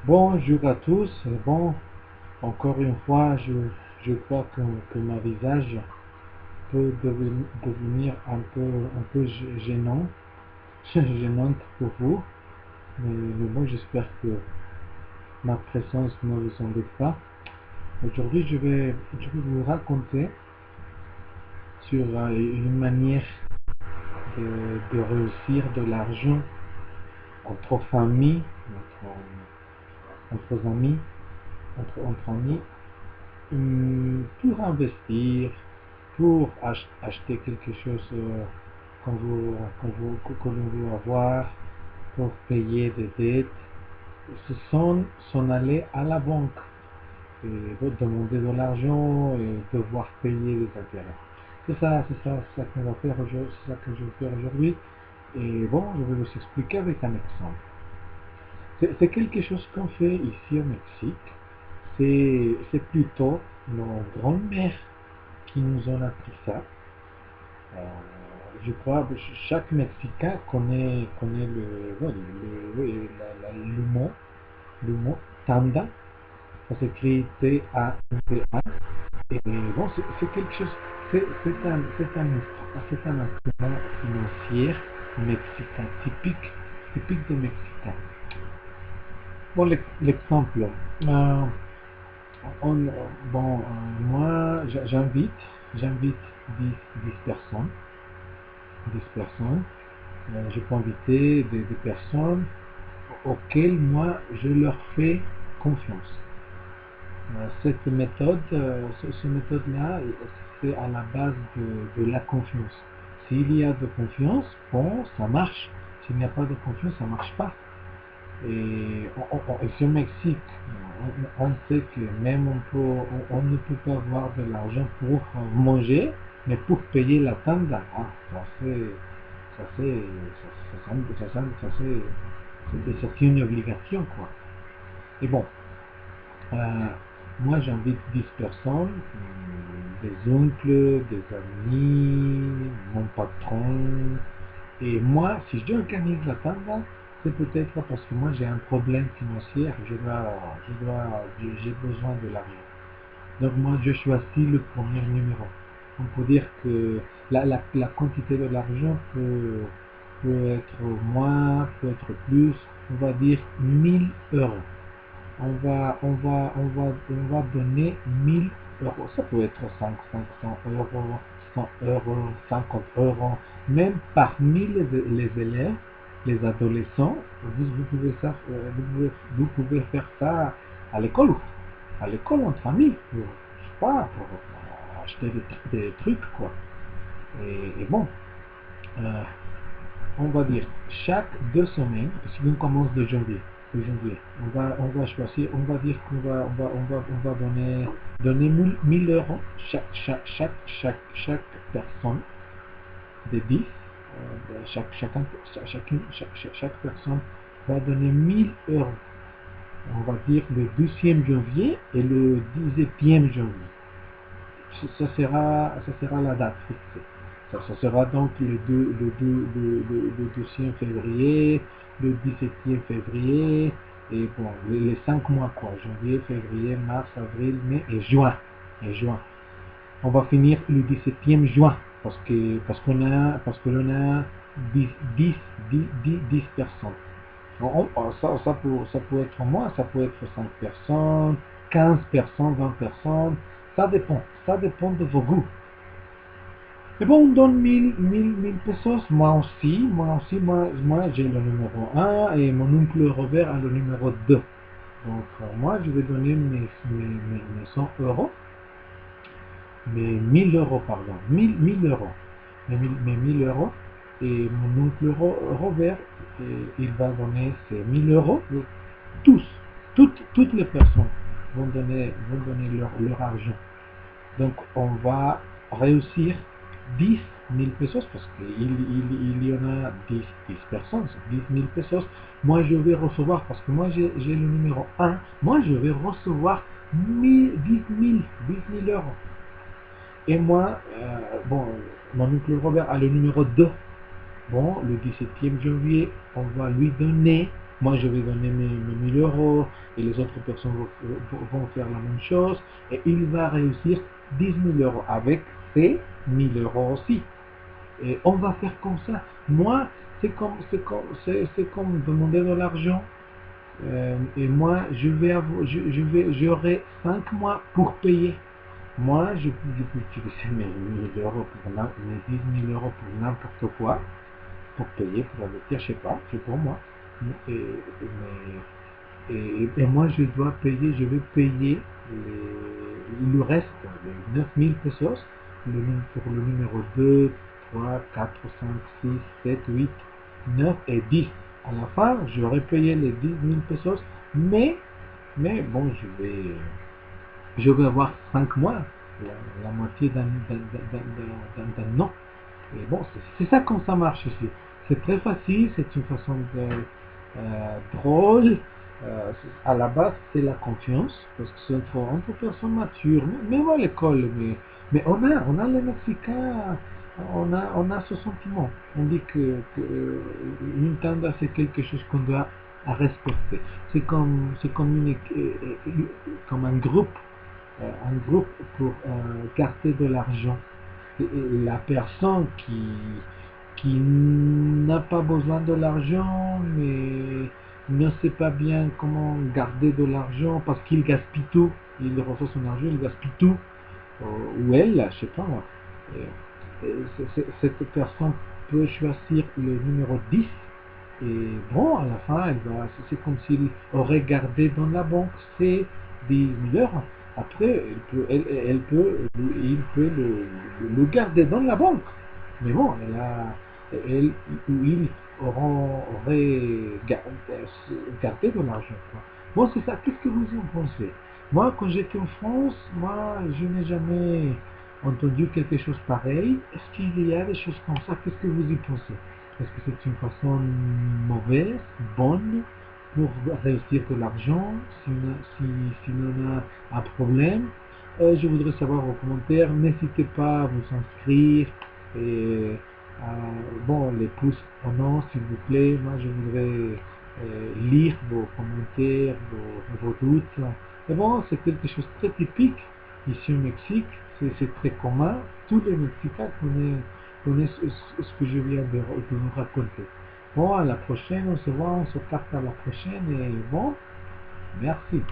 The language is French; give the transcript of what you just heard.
Bonjour à tous. Bon, encore une fois, je crois que ma visage peut devenir un peu gênant, gênante pour vous. Mais bon, j'espère que ma présence ne vous embête pas. Aujourd'hui, je vais vous raconter sur une manière de réussir de l'argent entre famille, entre amis, entre amis, pour investir, pour acheter quelque chose qu'on veut avoir, pour payer des dettes, ce sont s'en aller à la banque et demander de l'argent et devoir payer des intérêts. C'est ça qu'on va faire aujourd'hui, c'est ça que je vais faire aujourd'hui. Et bon, je vais vous expliquer avec un exemple. C'est quelque chose qu'on fait ici au Mexique. C'est plutôt nos grands-mères qui nous ont appris ça. Euh, je crois que chaque Mexicain connaît le mot tanda. Ça s'écrit T-A-N-D-A. Et bon, c'est quelque chose, c'est un instrument financier mexicain, typique des Mexicains. Bon, l'exemple. Euh, on- bon, moi, j'invite 10 personnes. 10 personnes. Je peux inviter des personnes auxquelles moi je leur fais confiance. Cette méthode, ce méthode-là, c'est à la base de la confiance. S'il y a de confiance, bon, ça marche. S'il n'y a pas de confiance, ça marche pas. Et ici au Mexique, on sait que même on ne peut pas avoir de l'argent pour manger, mais pour payer la tanda, ça c'est, c'est une obligation, quoi. Et bon, euh, moi j'invite 10 personnes, des oncles, des amis, mon patron. Et moi, si je organise la tanda, c'est peut-être parce que moi j'ai un problème financier, j'ai besoin de l'argent. Donc moi je choisis le premier numéro. On peut dire que la quantité de l'argent peut être moins, peut être plus, on va dire 1000 euros. On va donner 1000 euros. Ça peut être 500 euros, 100 euros, 50 euros. Même parmi les élèves, les adolescents, vous pouvez faire, vous pouvez faire ça à l'école. À l'école entre amis. Je sais pas, pour acheter des trucs, quoi. Et bon, euh, on va dire chaque 2 semaines, si on commence de janvier, on va choisir, on va dire qu'on va donner 1000 euros chaque personne des 10, chaque personne va donner 1000 euros. On va dire le 12e janvier et le 17e janvier. Ça sera la date fixée. Ça sera donc le 12e février, le 17e février, et bon, les 5 mois quoi, janvier, février, mars, avril, mai et juin. On va finir le 17e juin parce qu'on a 10 personnes. Ça peut être moi, ça peut être 5 personnes, 15 personnes, 20 personnes, ça dépend de vos goûts. Et bon, on donne 1000 pesos, moi j'ai le numéro 1 et mon oncle Robert a le numéro 2. Donc moi je vais donner mes 100 euros, mes 1000 euros pardon, 1000 euros, mes 1000 euros, et mon oncle Robert, il va donner ses 1000 euros. Tous, toutes les personnes vont donner leur argent. Donc on va réussir 10 000 pesos parce qu'il y en a 10 personnes, 10 000 pesos. Moi je vais recevoir, parce que moi j'ai le numéro 1, moi je vais recevoir 10 000 euros. Et moi, bon, mon oncle Robert a le numéro 2. Bon, le 17e janvier, on va lui donner Moi, je vais donner mes 1000 euros et les autres personnes vont faire la même chose. Et il va réussir 10 000 euros avec ces 1000 euros aussi. Et on va faire comme ça. Moi, c'est comme demander de l'argent. Et moi, j'aurai 5 mois pour payer. Moi, je peux utiliser mes 1000 euros mes 10 000 euros pour n'importe quoi, pour payer, pour investir, je sais pas, c'est pour moi. Et moi, je vais payer le reste, les 9000 pesos, pour le numéro 2, 3, 4, 5, 6, 7, 8, 9 et 10. À la fin, j'aurai payé les 10 000 pesos, mais bon, je vais avoir 5 mois, la moitié d'un an. Et bon, c'est ça comme ça marche ici. C'est très facile, c'est une façon drôle. À la base, c'est la confiance, parce que c'est entre personnes matures, même à l'école. Mais on a les Mexicains, on a ce sentiment. On dit que une tanda, c'est quelque chose qu'on doit respecter. C'est comme un groupe pour garder de l'argent. La personne qui n'a pas besoin de l'argent, mais ne sait pas bien comment garder de l'argent parce qu'il gaspille tout. Il reçoit son argent, il gaspille tout. Ou elle, je sais pas moi. Cette personne peut choisir le numéro 10 et bon, à la fin, c'est comme s'il aurait gardé dans la banque ses 10 000 euros. Après, il peut le garder dans la banque. Mais bon, elle ou il aurait gardé de l'argent. Bon, c'est ça. Qu'est-ce que vous en pensez? Moi, quand j'étais en France, je n'ai jamais entendu quelque chose pareil. Est-ce qu'il y a des choses comme ça? Qu'est-ce que vous y pensez? Est-ce que c'est une façon mauvaise, bonne, pour réussir de l'argent, si on a un problème? Je voudrais savoir vos commentaires. N'hésitez pas à vous inscrire et bon, les pouces en non, s'il vous plaît. Moi, je voudrais lire vos commentaires, vos doutes. Et bon, c'est quelque chose de très typique ici au Mexique. C'est très commun. Tous les Mexicains connaissent ce que je viens de vous raconter. Bon, à la prochaine, on se voit, on se capte à la prochaine et bon, merci.